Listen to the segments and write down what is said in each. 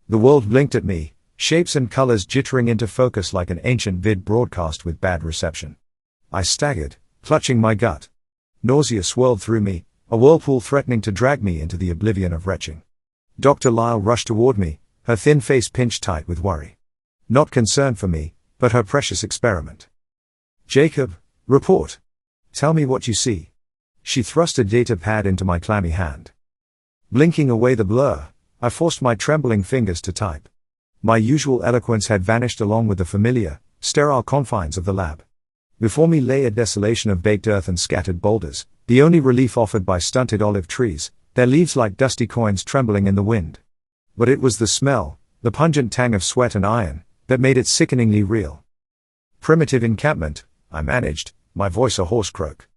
The world blinked at me, shapes and colors jittering into focus like an ancient vid broadcast with bad reception. I staggered, clutching my gut. Nausea swirled through me, a whirlpool threatening to drag me into the oblivion of retching. Dr. Lyle rushed toward me, her thin face pinched tight with worry. Not concern for me, but her precious experiment. "Jacob, report. Tell me what you see." She thrust a data pad into my clammy hand. Blinking away the blur, I forced my trembling fingers to type. My usual eloquence had vanished along with the familiar, sterile confines of the lab. Before me lay a desolation of baked earth and scattered boulders, the only relief offered by stunted olive trees, their leaves like dusty coins trembling in the wind. But it was the smell, the pungent tang of sweat and iron, that made it sickeningly real. "Primitive encampment," I managed, my voice a hoarse croak.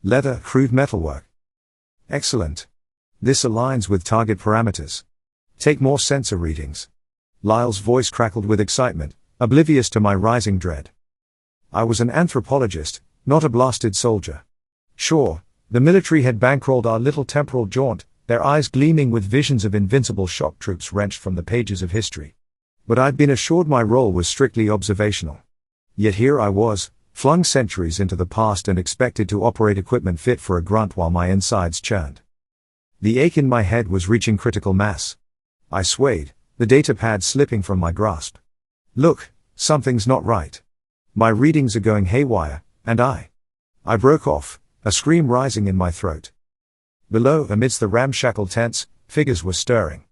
"Leather, crude metalwork." "Excellent. This aligns with target parameters. Take more sensor readings." Lyle's voice crackled with excitement, oblivious to my rising dread. I was an anthropologist, not a blasted soldier. Sure, the military had bankrolled our little temporal jaunt, their eyes gleaming with visions of invincible shock troops wrenched from the pages of history. But I'd been assured my role was strictly observational. Yet here I was, flung centuries into the past and expected to operate equipment fit for a grunt while my insides churned. The ache in my head was reaching critical mass. I swayed, the data pad slipping from my grasp. "Look, something's not right. My readings are going haywire, and I broke off, a scream rising in my throat. Below, amidst the ramshackle tents, figures were stirring.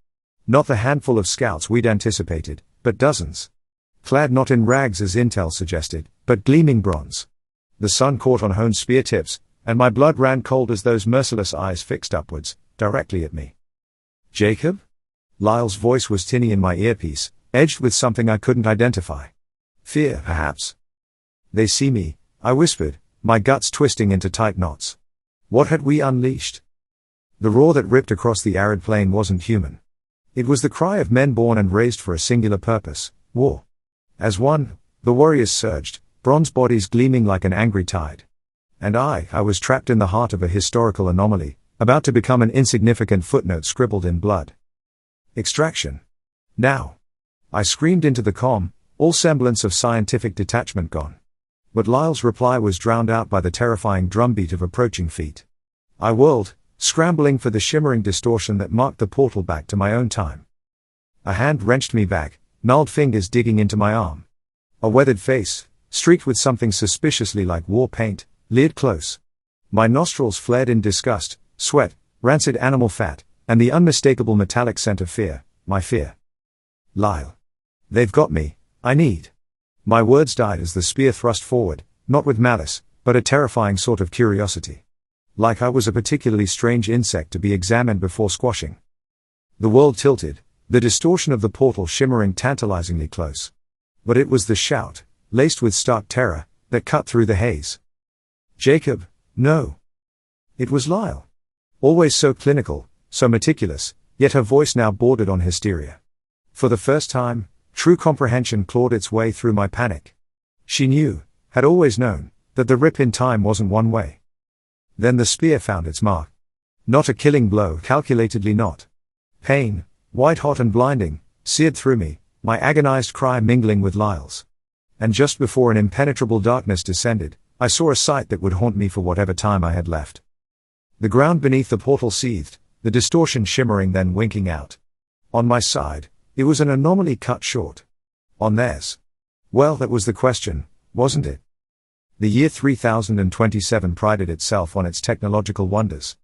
Not the handful of scouts we'd anticipated, but dozens. Clad not in rags as intel suggested, but gleaming bronze. The sun caught on honed spear tips, and my blood ran cold as those merciless eyes fixed upwards, directly at me. "Jacob?" Lyle's voice was tinny in my earpiece, edged with something I couldn't identify. Fear, perhaps. "They see me," I whispered, my guts twisting into tight knots. What had we unleashed? The roar that ripped across the arid plain wasn't human. It was the cry of men born and raised for a singular purpose, war. As one, the warriors surged, bronze bodies gleaming like an angry tide. And I was trapped in the heart of a historical anomaly, about to become an insignificant footnote scribbled in blood. Extraction. Now. I screamed into the comm, all semblance of scientific detachment gone. But Lyle's reply was drowned out by the terrifying drumbeat of approaching feet. I whirled, scrambling for the shimmering distortion that marked the portal back to my own time. A hand wrenched me back, gnarled fingers digging into my arm. A weathered face, streaked with something suspiciously like war paint, leered close. My nostrils flared in disgust, sweat, rancid animal fat, and the unmistakable metallic scent of fear, my fear. "Lyle. They've got me, I need." My words died as the spear thrust forward, not with malice, but a terrifying sort of curiosity. Like I was a particularly strange insect to be examined before squashing. The world tilted, the distortion of the portal shimmering tantalizingly close. But it was the shout, laced with stark terror, that cut through the haze. "Jacob, no." It was Lyle. Always so clinical, so meticulous, yet her voice now bordered on hysteria. For the first time, true comprehension clawed its way through my panic. She knew, had always known, that the rip in time wasn't one way. Then the spear found its mark. Not a killing blow, calculatedly not. Pain, white-hot and blinding, seared through me, my agonized cry mingling with Lyle's. And just before an impenetrable darkness descended, I saw a sight that would haunt me for whatever time I had left. The ground beneath the portal seethed, the distortion shimmering then winking out. On my side, it was an anomaly cut short. On theirs. Well, that was the question, wasn't it? The year 3027 prided itself on its technological wonders.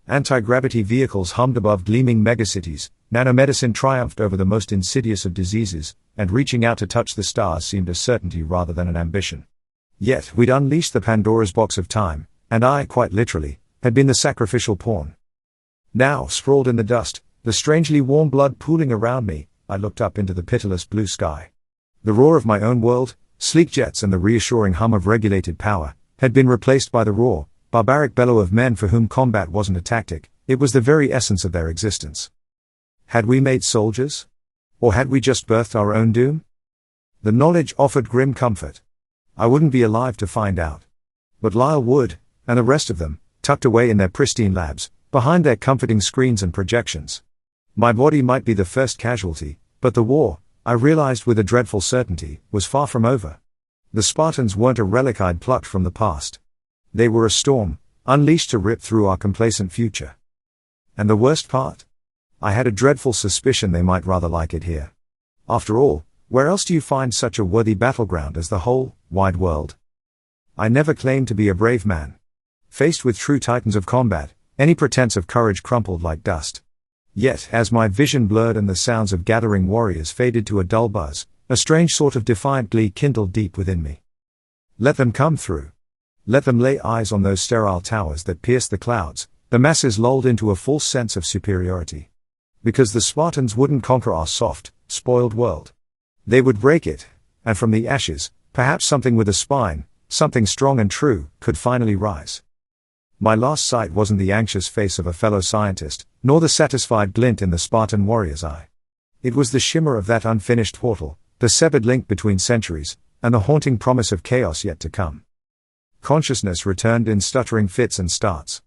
Anti-gravity vehicles hummed above gleaming megacities, nanomedicine triumphed over the most insidious of diseases, and reaching out to touch the stars seemed a certainty rather than an ambition. Yet, we'd unleashed the Pandora's box of time, and I, quite literally, had been the sacrificial pawn. Now, sprawled in the dust, the strangely warm blood pooling around me, I looked up into the pitiless blue sky. The roar of my own world, sleek jets and the reassuring hum of regulated power, had been replaced by the raw, barbaric bellow of men for whom combat wasn't a tactic, it was the very essence of their existence. Had we made soldiers? Or had we just birthed our own doom? The knowledge offered grim comfort. I wouldn't be alive to find out. But Lyle would, and the rest of them, tucked away in their pristine labs, behind their comforting screens and projections. My body might be the first casualty, But the war, I realized with a dreadful certainty, was far from over. The Spartans weren't a relic I'd plucked from the past. They were a storm, unleashed to rip through our complacent future. And the worst part? I had a dreadful suspicion they might rather like it here. After all, where else do you find such a worthy battleground as the whole, wide world? I never claimed to be a brave man. Faced with true titans of combat, any pretense of courage crumpled like dust. Yet, as my vision blurred and the sounds of gathering warriors faded to a dull buzz, a strange sort of defiant glee kindled deep within me. Let them come through. Let them lay eyes on those sterile towers that pierced the clouds, the masses lulled into a false sense of superiority. Because the Spartans wouldn't conquer our soft, spoiled world. They would break it, and from the ashes, perhaps something with a spine, something strong and true, could finally rise. My last sight wasn't the anxious face of a fellow scientist, nor the satisfied glint in the Spartan warrior's eye. It was the shimmer of that unfinished portal, the severed link between centuries, and the haunting promise of chaos yet to come. Consciousness returned in stuttering fits and starts.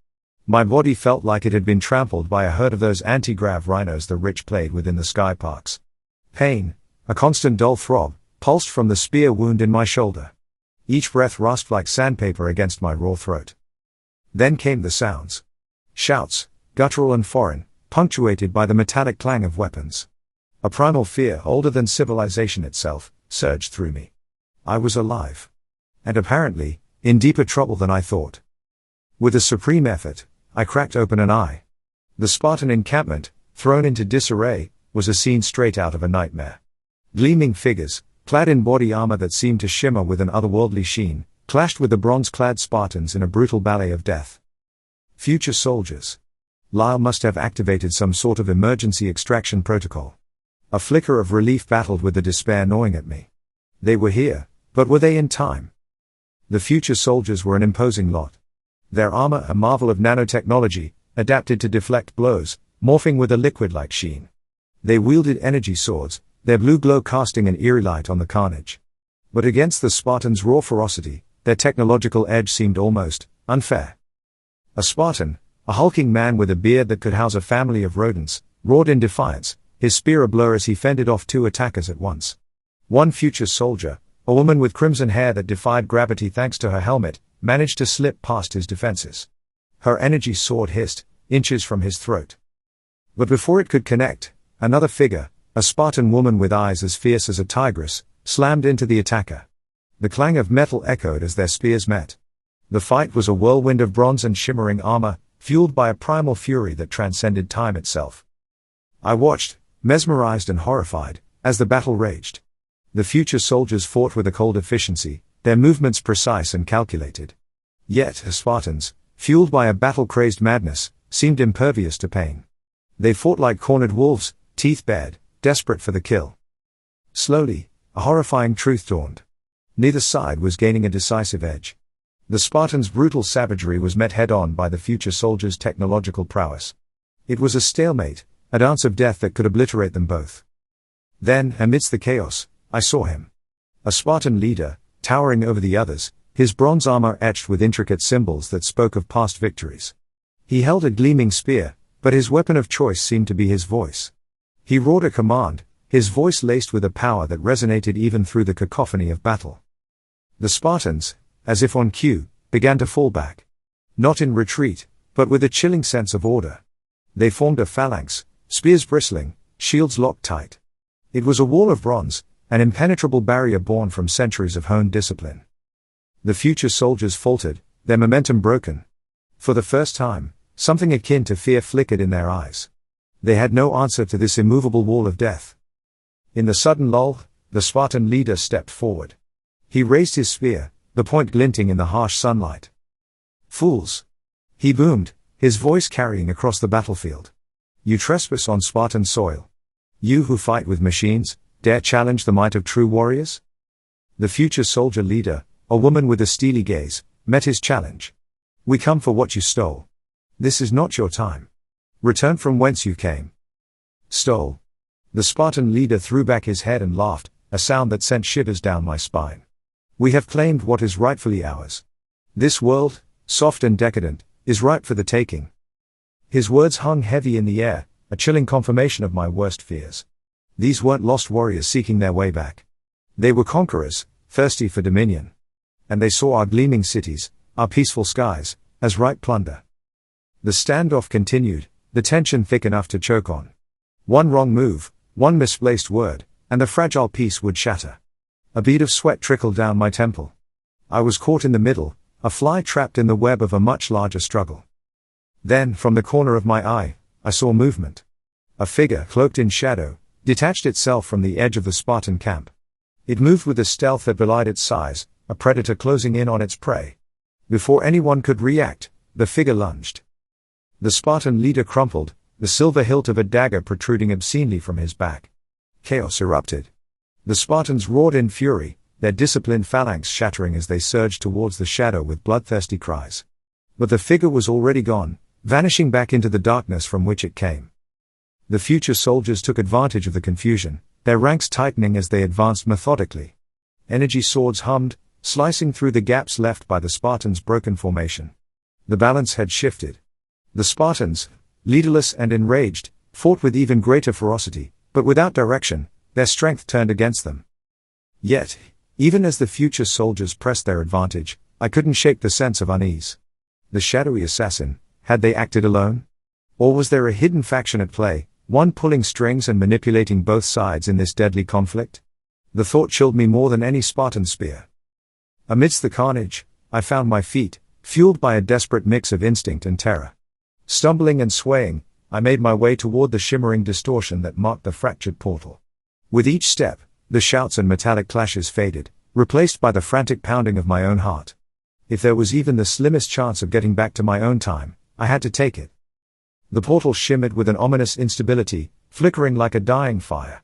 My body felt like it had been trampled by a herd of those anti-grav rhinos the rich played within the sky parks. Pain, a constant dull throb, pulsed from the spear wound in my shoulder. Each breath rasped like sandpaper against my raw throat. Then came the sounds. Shouts, guttural and foreign, punctuated by the metallic clang of weapons. A primal fear older than civilization itself, surged through me. I was alive. And apparently, in deeper trouble than I thought. With a supreme effort, I cracked open an eye. The Spartan encampment, thrown into disarray, was a scene straight out of a nightmare. Gleaming figures, clad in body armor that seemed to shimmer with an otherworldly sheen, clashed with the bronze-clad Spartans in a brutal ballet of death. Future soldiers. Lyle must have activated some sort of emergency extraction protocol. A flicker of relief battled with the despair gnawing at me. They were here, but were they in time? The future soldiers were an imposing lot. Their armor a marvel of nanotechnology, adapted to deflect blows, morphing with a liquid-like sheen. They wielded energy swords, their blue glow casting an eerie light on the carnage. But against the Spartans' raw ferocity, their technological edge seemed almost unfair. A Spartan, a hulking man with a beard that could house a family of rodents, roared in defiance, his spear a blur as he fended off two attackers at once. One future soldier, a woman with crimson hair that defied gravity thanks to her helmet, managed to slip past his defenses. Her energy sword hissed, inches from his throat. But before it could connect, another figure, a Spartan woman with eyes as fierce as a tigress, slammed into the attacker. The clang of metal echoed as their spears met. The fight was a whirlwind of bronze and shimmering armor, fueled by a primal fury that transcended time itself. I watched, mesmerized and horrified, as the battle raged. The future soldiers fought with a cold efficiency, their movements precise and calculated. Yet, the Spartans, fueled by a battle-crazed madness, seemed impervious to pain. They fought like cornered wolves, teeth bared, desperate for the kill. Slowly, a horrifying truth dawned. Neither side was gaining a decisive edge. The Spartans' brutal savagery was met head-on by the future soldiers' technological prowess. It was a stalemate, a dance of death that could obliterate them both. Then, amidst the chaos, I saw him. A Spartan leader, towering over the others, his bronze armor etched with intricate symbols that spoke of past victories. He held a gleaming spear, but his weapon of choice seemed to be his voice. He roared a command, his voice laced with a power that resonated even through the cacophony of battle. The Spartans, as if on cue, began to fall back. Not in retreat, but with a chilling sense of order. They formed a phalanx, spears bristling, shields locked tight. It was a wall of bronze, an impenetrable barrier born from centuries of honed discipline. The future soldiers faltered, their momentum broken. For the first time, something akin to fear flickered in their eyes. They had no answer to this immovable wall of death. In the sudden lull, the Spartan leader stepped forward. He raised his spear, the point glinting in the harsh sunlight. "Fools!" he boomed, his voice carrying across the battlefield. "You trespass on Spartan soil. You who fight with machines, dare challenge the might of true warriors?" The future soldier leader, a woman with a steely gaze, met his challenge. "We come for what you stole. This is not your time. Return from whence you came." "Stole?" The Spartan leader threw back his head and laughed, a sound that sent shivers down my spine. "We have claimed what is rightfully ours. This world, soft and decadent, is ripe for the taking." His words hung heavy in the air, a chilling confirmation of my worst fears. These weren't lost warriors seeking their way back. They were conquerors, thirsty for dominion. And they saw our gleaming cities, our peaceful skies, as ripe plunder. The standoff continued, the tension thick enough to choke on. One wrong move, one misplaced word, and the fragile peace would shatter. A bead of sweat trickled down my temple. I was caught in the middle, a fly trapped in the web of a much larger struggle. Then, from the corner of my eye, I saw movement. A figure, cloaked in shadow, detached itself from the edge of the Spartan camp. It moved with a stealth that belied its size, a predator closing in on its prey. Before anyone could react, the figure lunged. The Spartan leader crumpled, the silver hilt of a dagger protruding obscenely from his back. Chaos erupted. The Spartans roared in fury, their disciplined phalanx shattering as they surged towards the shadow with bloodthirsty cries. But the figure was already gone, vanishing back into the darkness from which it came. The future soldiers took advantage of the confusion, their ranks tightening as they advanced methodically. Energy swords hummed, slicing through the gaps left by the Spartans' broken formation. The balance had shifted. The Spartans, leaderless and enraged, fought with even greater ferocity, but without direction, their strength turned against them. Yet, even as the future soldiers pressed their advantage, I couldn't shake the sense of unease. The shadowy assassin, had they acted alone? Or was there a hidden faction at play, one pulling strings and manipulating both sides in this deadly conflict? The thought chilled me more than any Spartan spear. Amidst the carnage, I found my feet, fueled by a desperate mix of instinct and terror. Stumbling and swaying, I made my way toward the shimmering distortion that marked the fractured portal. With each step, the shouts and metallic clashes faded, replaced by the frantic pounding of my own heart. If there was even the slimmest chance of getting back to my own time, I had to take it. The portal shimmered with an ominous instability, flickering like a dying fire.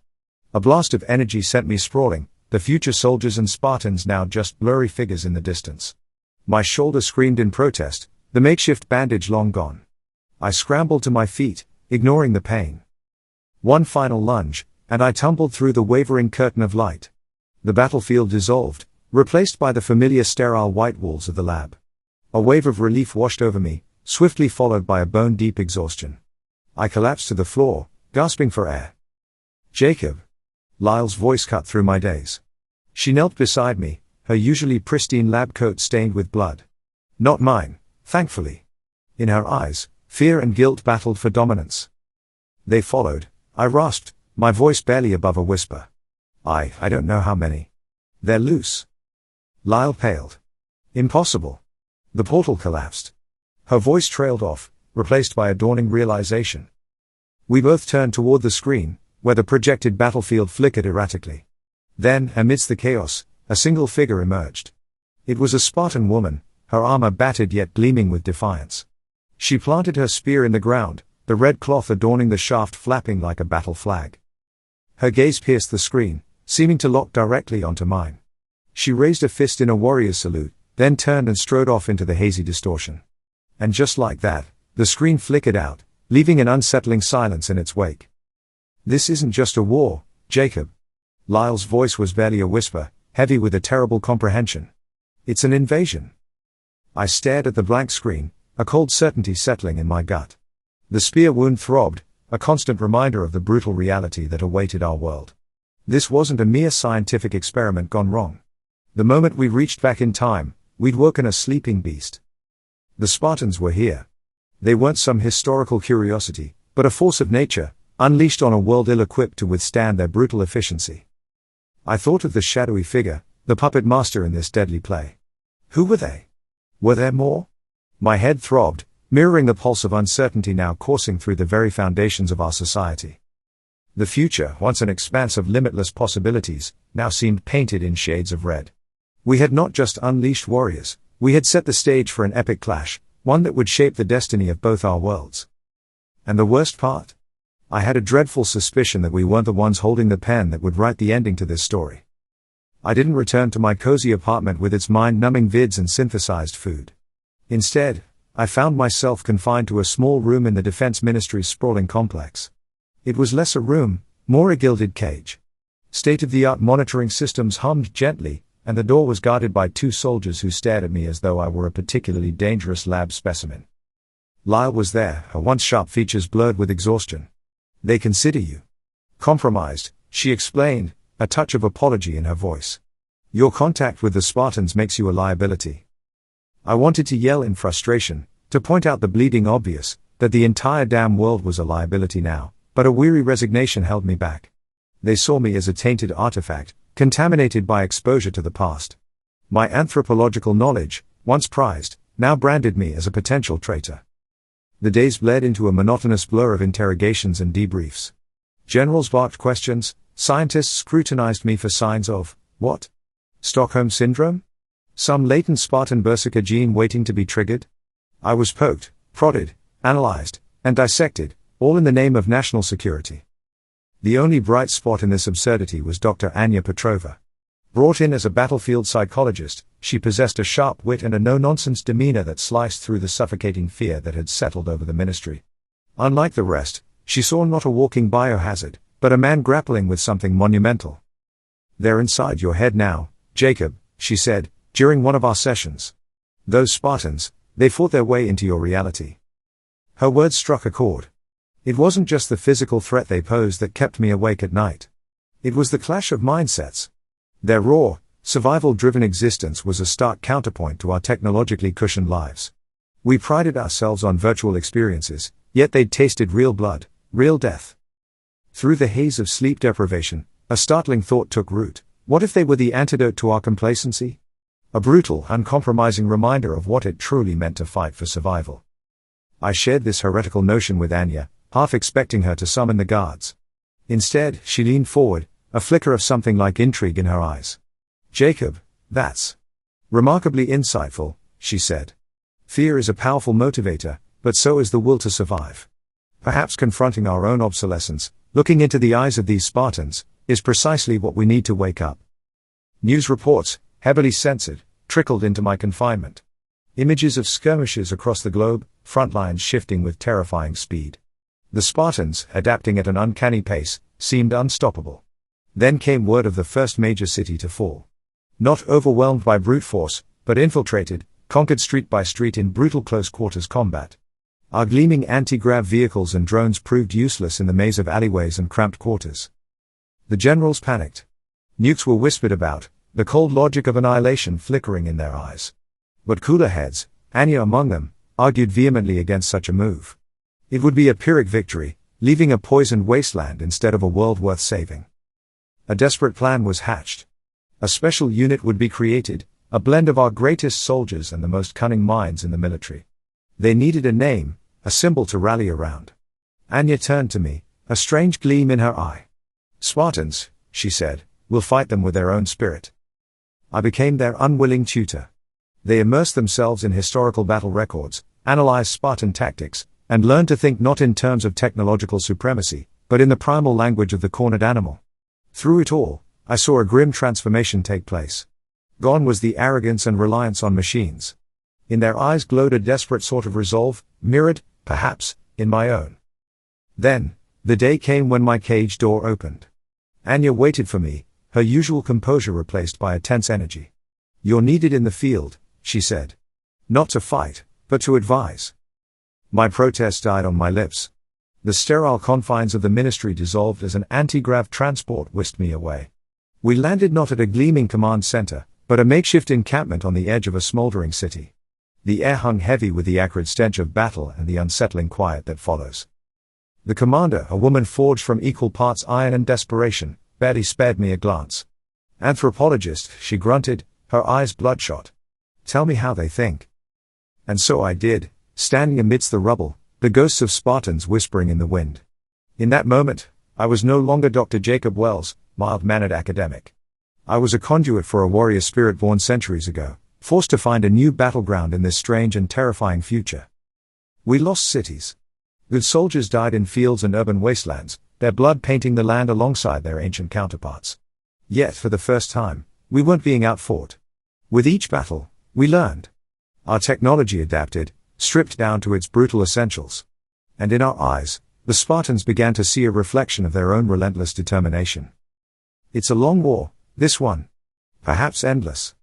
A blast of energy sent me sprawling, the future soldiers and Spartans now just blurry figures in the distance. My shoulder screamed in protest, the makeshift bandage long gone. I scrambled to my feet, ignoring the pain. One final lunge, and I tumbled through the wavering curtain of light. The battlefield dissolved, replaced by the familiar sterile white walls of the lab. A wave of relief washed over me, swiftly followed by a bone-deep exhaustion. I collapsed to the floor, gasping for air. Jacob. Lyle's voice cut through my daze. She knelt beside me, her usually pristine lab coat stained with blood. Not mine, thankfully. In her eyes, fear and guilt battled for dominance. They followed, I rasped, my voice barely above a whisper. I don't know how many. They're loose. Lyle paled. Impossible. The portal collapsed. Her voice trailed off, replaced by a dawning realization. We both turned toward the screen, where the projected battlefield flickered erratically. Then, amidst the chaos, a single figure emerged. It was a Spartan woman, her armor battered yet gleaming with defiance. She planted her spear in the ground, the red cloth adorning the shaft flapping like a battle flag. Her gaze pierced the screen, seeming to lock directly onto mine. She raised a fist in a warrior's salute, then turned and strode off into the hazy distortion. And just like that, the screen flickered out, leaving an unsettling silence in its wake. This isn't just a war, Jacob. Lyle's voice was barely a whisper, heavy with a terrible comprehension. It's an invasion. I stared at the blank screen, a cold certainty settling in my gut. The spear wound throbbed, a constant reminder of the brutal reality that awaited our world. This wasn't a mere scientific experiment gone wrong. The moment we reached back in time, we'd woken a sleeping beast. The Spartans were here. They weren't some historical curiosity, but a force of nature, unleashed on a world ill-equipped to withstand their brutal efficiency. I thought of the shadowy figure, the puppet master in this deadly play. Who were they? Were there more? My head throbbed, mirroring the pulse of uncertainty now coursing through the very foundations of our society. The future, once an expanse of limitless possibilities, now seemed painted in shades of red. We had not just unleashed warriors, we had set the stage for an epic clash, one that would shape the destiny of both our worlds. And the worst part? I had a dreadful suspicion that we weren't the ones holding the pen that would write the ending to this story. I didn't return to my cozy apartment with its mind-numbing vids and synthesized food. Instead, I found myself confined to a small room in the Defense Ministry's sprawling complex. It was less a room, more a gilded cage. State-of-the-art monitoring systems hummed gently, and the door was guarded by 2 soldiers who stared at me as though I were a particularly dangerous lab specimen. Lyle was there, her once sharp features blurred with exhaustion. They consider you compromised, she explained, a touch of apology in her voice. Your contact with the Spartans makes you a liability. I wanted to yell in frustration, to point out the bleeding obvious, that the entire damn world was a liability now, but a weary resignation held me back. They saw me as a tainted artifact, contaminated by exposure to the past. My anthropological knowledge, once prized, now branded me as a potential traitor. The days bled into a monotonous blur of interrogations and debriefs. Generals barked questions, scientists scrutinized me for signs of, what? Stockholm Syndrome? Some latent Spartan berserker gene waiting to be triggered? I was poked, prodded, analyzed, and dissected, all in the name of national security. The only bright spot in this absurdity was Dr. Anya Petrova. Brought in as a battlefield psychologist, she possessed a sharp wit and a no-nonsense demeanor that sliced through the suffocating fear that had settled over the ministry. Unlike the rest, she saw not a walking biohazard, but a man grappling with something monumental. They're inside your head now, Jacob, she said, during one of our sessions. Those Spartans, they fought their way into your reality. Her words struck a chord. It wasn't just the physical threat they posed that kept me awake at night. It was the clash of mindsets. Their raw, survival-driven existence was a stark counterpoint to our technologically cushioned lives. We prided ourselves on virtual experiences, yet they'd tasted real blood, real death. Through the haze of sleep deprivation, a startling thought took root. What if they were the antidote to our complacency? A brutal, uncompromising reminder of what it truly meant to fight for survival. I shared this heretical notion with Anya, half expecting her to summon the guards. Instead, she leaned forward, a flicker of something like intrigue in her eyes. Jacob, that's remarkably insightful, she said. Fear is a powerful motivator, but so is the will to survive. Perhaps confronting our own obsolescence, looking into the eyes of these Spartans, is precisely what we need to wake up. News reports, heavily censored, trickled into my confinement. Images of skirmishes across the globe, front lines shifting with terrifying speed. The Spartans, adapting at an uncanny pace, seemed unstoppable. Then came word of the first major city to fall. Not overwhelmed by brute force, but infiltrated, conquered street by street in brutal close-quarters combat. Our gleaming anti-grav vehicles and drones proved useless in the maze of alleyways and cramped quarters. The generals panicked. Nukes were whispered about, the cold logic of annihilation flickering in their eyes. But cooler heads, Anya among them, argued vehemently against such a move. It would be a Pyrrhic victory, leaving a poisoned wasteland instead of a world worth saving. A desperate plan was hatched. A special unit would be created, a blend of our greatest soldiers and the most cunning minds in the military. They needed a name, a symbol to rally around. Anya turned to me, a strange gleam in her eye. Spartans, she said, will fight them with their own spirit. I became their unwilling tutor. They immersed themselves in historical battle records, analyzed Spartan tactics, and learned to think not in terms of technological supremacy, but in the primal language of the cornered animal. Through it all, I saw a grim transformation take place. Gone was the arrogance and reliance on machines. In their eyes glowed a desperate sort of resolve, mirrored, perhaps, in my own. Then, the day came when my cage door opened. Anya waited for me, her usual composure replaced by a tense energy. You're needed in the field, she said. Not to fight, but to advise. My protest died on my lips. The sterile confines of the ministry dissolved as an anti-grav transport whisked me away. We landed not at a gleaming command center, but a makeshift encampment on the edge of a smoldering city. The air hung heavy with the acrid stench of battle and the unsettling quiet that follows. The commander, a woman forged from equal parts iron and desperation, barely spared me a glance. Anthropologist, she grunted, her eyes bloodshot. Tell me how they think. And so I did, standing amidst the rubble, the ghosts of Spartans whispering in the wind. In that moment, I was no longer Dr. Jacob Wells, mild-mannered academic. I was a conduit for a warrior spirit born centuries ago, forced to find a new battleground in this strange and terrifying future. We lost cities. Good soldiers died in fields and urban wastelands, their blood painting the land alongside their ancient counterparts. Yet, for the first time, we weren't being outfought. With each battle, we learned. Our technology adapted, stripped down to its brutal essentials. And in our eyes, the Spartans began to see a reflection of their own relentless determination. It's a long war, this one. Perhaps endless.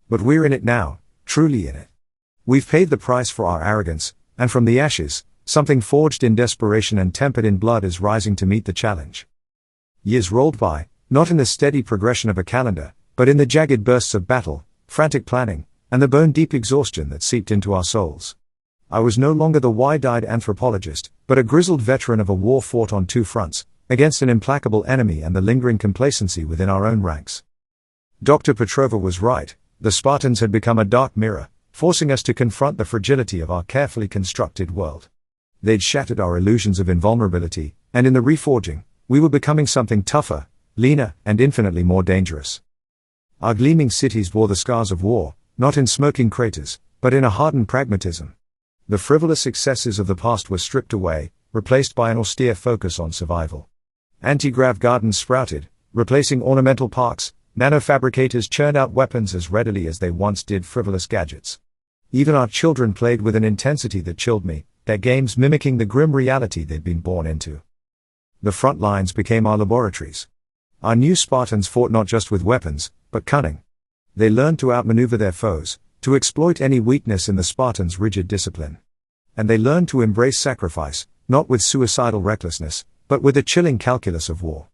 But we're in it now, truly in it. We've paid the price for our arrogance, and from the ashes, something forged in desperation and tempered in blood is rising to meet the challenge. Years rolled by, not in the steady progression of a calendar, but in the jagged bursts of battle, frantic planning, and the bone-deep exhaustion that seeped into our souls. I was no longer the wide-eyed anthropologist, but a grizzled veteran of a war fought on two fronts, against an implacable enemy and the lingering complacency within our own ranks. Dr. Petrova was right. The Spartans had become a dark mirror, forcing us to confront the fragility of our carefully constructed world. They'd shattered our illusions of invulnerability, and in the reforging, we were becoming something tougher, leaner, and infinitely more dangerous. Our gleaming cities bore the scars of war, not in smoking craters, but in a hardened pragmatism. The frivolous excesses of the past were stripped away, replaced by an austere focus on survival. Anti-grav gardens sprouted, replacing ornamental parks. Nanofabricators churned out weapons as readily as they once did frivolous gadgets. Even our children played with an intensity that chilled me, their games mimicking the grim reality they'd been born into. The front lines became our laboratories. Our new Spartans fought not just with weapons, but cunning. They learned to outmaneuver their foes, to exploit any weakness in the Spartans' rigid discipline. And they learned to embrace sacrifice, not with suicidal recklessness, but with the chilling calculus of war.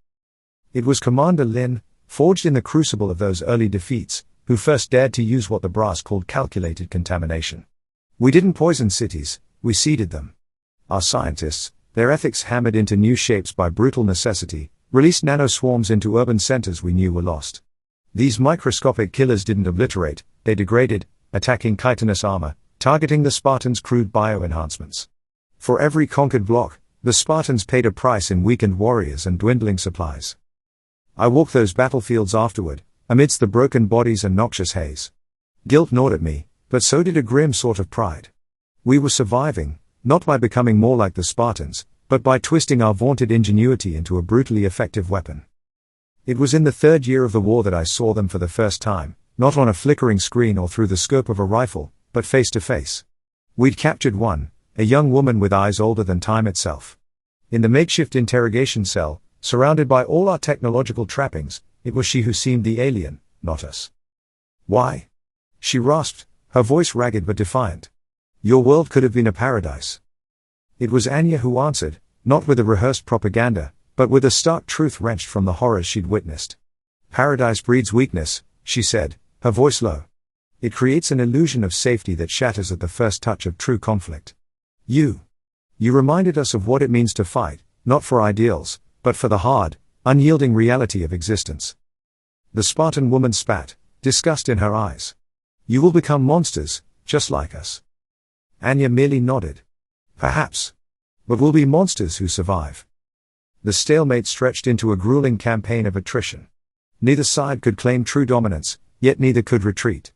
It was Commander Lin, forged in the crucible of those early defeats, who first dared to use what the brass called calculated contamination. We didn't poison cities, we seeded them. Our scientists, their ethics hammered into new shapes by brutal necessity, released nanoswarms into urban centers we knew were lost. These microscopic killers didn't obliterate, they degraded, attacking chitinous armor, targeting the Spartans' crude bioenhancements. For every conquered block, the Spartans paid a price in weakened warriors and dwindling supplies. I walked those battlefields afterward, amidst the broken bodies and noxious haze. Guilt gnawed at me, but so did a grim sort of pride. We were surviving, not by becoming more like the Spartans, but by twisting our vaunted ingenuity into a brutally effective weapon. It was in the third year of the war that I saw them for the first time, not on a flickering screen or through the scope of a rifle, but face to face. We'd captured one, a young woman with eyes older than time itself. In the makeshift interrogation cell, surrounded by all our technological trappings, it was she who seemed the alien, not us. Why? She rasped, her voice ragged but defiant. Your world could have been a paradise. It was Anya who answered, not with a rehearsed propaganda, but with a stark truth wrenched from the horrors she'd witnessed. Paradise breeds weakness, she said, her voice low. It creates an illusion of safety that shatters at the first touch of true conflict. You reminded us of what it means to fight, not for ideals, but for the hard, unyielding reality of existence. The Spartan woman spat, disgust in her eyes. You will become monsters, just like us. Anya merely nodded. Perhaps. But we'll be monsters who survive. The stalemate stretched into a grueling campaign of attrition. Neither side could claim true dominance, yet neither could retreat.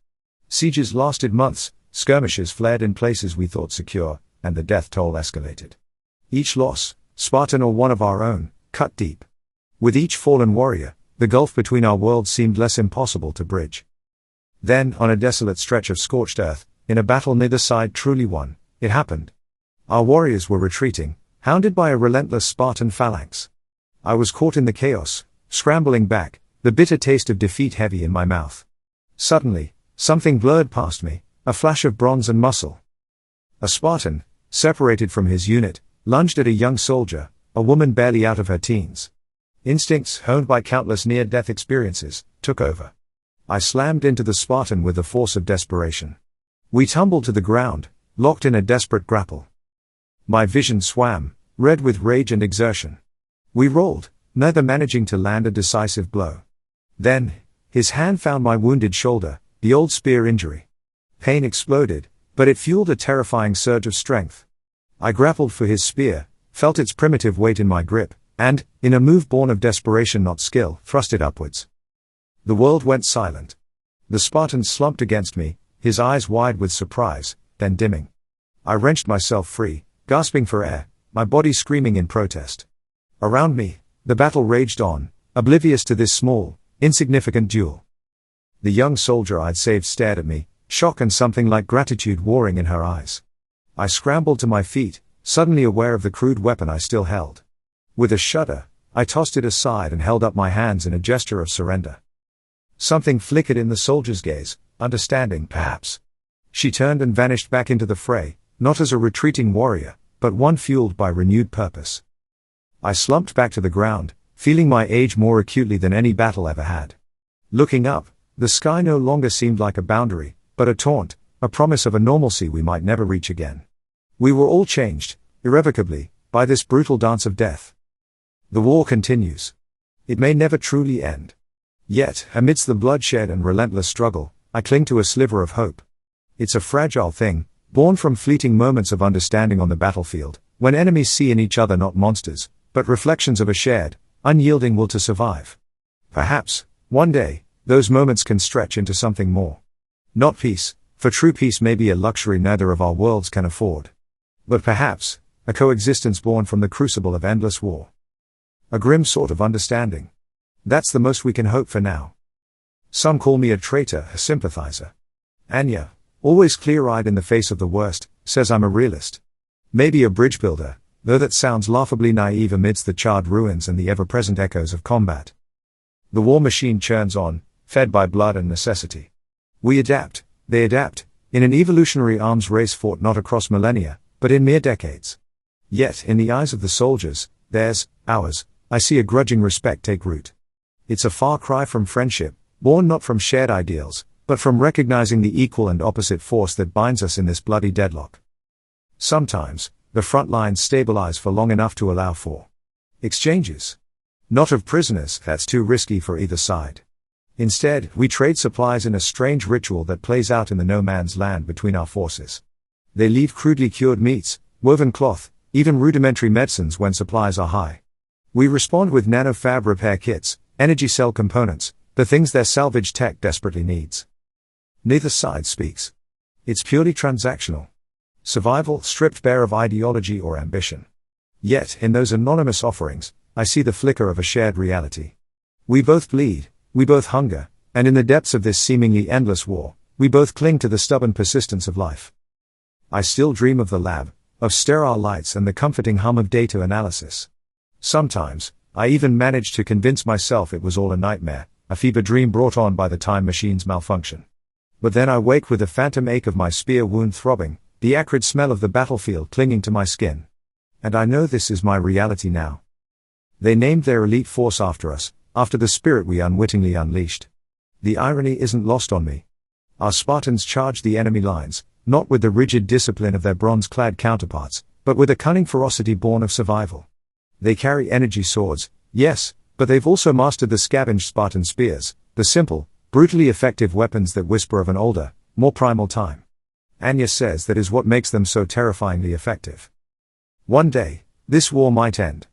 Sieges lasted months, skirmishes flared in places we thought secure, and the death toll escalated. Each loss, Spartan or one of our own, cut deep. With each fallen warrior, the gulf between our worlds seemed less impossible to bridge. Then, on a desolate stretch of scorched earth, in a battle neither side truly won, it happened. Our warriors were retreating, hounded by a relentless Spartan phalanx. I was caught in the chaos, scrambling back, the bitter taste of defeat heavy in my mouth. Suddenly, something blurred past me, a flash of bronze and muscle. A Spartan, separated from his unit, lunged at a young soldier, a woman barely out of her teens. Instincts, honed by countless near-death experiences, took over. I slammed into the Spartan with the force of desperation. We tumbled to the ground, locked in a desperate grapple. My vision swam, red with rage and exertion. We rolled, neither managing to land a decisive blow. Then, his hand found my wounded shoulder, the old spear injury. Pain exploded, but it fueled a terrifying surge of strength. I grappled for his spear, felt its primitive weight in my grip, and, in a move born of desperation not skill, thrust it upwards. The world went silent. The Spartan slumped against me, his eyes wide with surprise, then dimming. I wrenched myself free, gasping for air, my body screaming in protest. Around me, the battle raged on, oblivious to this small, insignificant duel. The young soldier I'd saved stared at me, shock and something like gratitude warring in her eyes. I scrambled to my feet, suddenly aware of the crude weapon I still held. With a shudder, I tossed it aside and held up my hands in a gesture of surrender. Something flickered in the soldier's gaze, understanding perhaps. She turned and vanished back into the fray, not as a retreating warrior, but one fueled by renewed purpose. I slumped back to the ground, feeling my age more acutely than any battle ever had. Looking up, the sky no longer seemed like a boundary, but a taunt, a promise of a normalcy we might never reach again. We were all changed, irrevocably, by this brutal dance of death. The war continues. It may never truly end. Yet, amidst the bloodshed and relentless struggle, I cling to a sliver of hope. It's a fragile thing, born from fleeting moments of understanding on the battlefield, when enemies see in each other not monsters, but reflections of a shared, unyielding will to survive. Perhaps, one day, those moments can stretch into something more. Not peace, for true peace may be a luxury neither of our worlds can afford. But perhaps, a coexistence born from the crucible of endless war. A grim sort of understanding. That's the most we can hope for now. Some call me a traitor, a sympathizer. Anya, always clear-eyed in the face of the worst, says I'm a realist. Maybe a bridge builder, though that sounds laughably naive amidst the charred ruins and the ever-present echoes of combat. The war machine churns on, fed by blood and necessity. We adapt, they adapt, in an evolutionary arms race fought not across millennia, but in mere decades. Yet, in the eyes of the soldiers, theirs, ours, I see a grudging respect take root. It's a far cry from friendship, born not from shared ideals, but from recognizing the equal and opposite force that binds us in this bloody deadlock. Sometimes, the front lines stabilize for long enough to allow for exchanges. Not of prisoners, that's too risky for either side. Instead, we trade supplies in a strange ritual that plays out in the no man's land between our forces. They leave crudely cured meats, woven cloth, even rudimentary medicines when supplies are high. We respond with nanofab repair kits, energy cell components, the things their salvage tech desperately needs. Neither side speaks. It's purely transactional. Survival stripped bare of ideology or ambition. Yet, in those anonymous offerings, I see the flicker of a shared reality. We both bleed, we both hunger, and in the depths of this seemingly endless war, we both cling to the stubborn persistence of life. I still dream of the lab, of sterile lights and the comforting hum of data analysis. Sometimes, I even manage to convince myself it was all a nightmare, a fever dream brought on by the time machine's malfunction. But then I wake with the phantom ache of my spear wound throbbing, the acrid smell of the battlefield clinging to my skin. And I know this is my reality now. They named their elite force after us, after the spirit we unwittingly unleashed. The irony isn't lost on me. Our Spartans charged the enemy lines, not with the rigid discipline of their bronze-clad counterparts, but with a cunning ferocity born of survival. They carry energy swords, yes, but they've also mastered the scavenged Spartan spears, the simple, brutally effective weapons that whisper of an older, more primal time. Anya says that is what makes them so terrifyingly effective. One day, this war might end.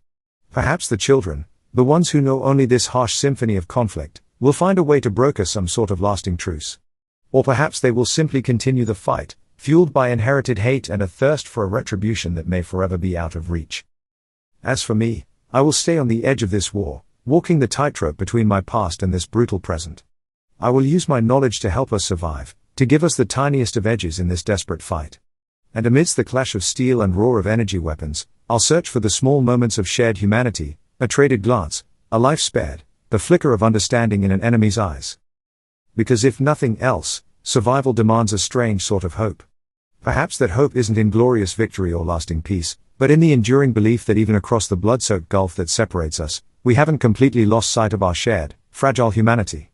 Perhaps the children, the ones who know only this harsh symphony of conflict, will find a way to broker some sort of lasting truce. Or perhaps they will simply continue the fight, fueled by inherited hate and a thirst for a retribution that may forever be out of reach. As for me, I will stay on the edge of this war, walking the tightrope between my past and this brutal present. I will use my knowledge to help us survive, to give us the tiniest of edges in this desperate fight. And amidst the clash of steel and roar of energy weapons, I'll search for the small moments of shared humanity, a traded glance, a life spared, the flicker of understanding in an enemy's eyes. Because if nothing else, survival demands a strange sort of hope. Perhaps that hope isn't in glorious victory or lasting peace, but in the enduring belief that even across the blood-soaked gulf that separates us, we haven't completely lost sight of our shared, fragile humanity.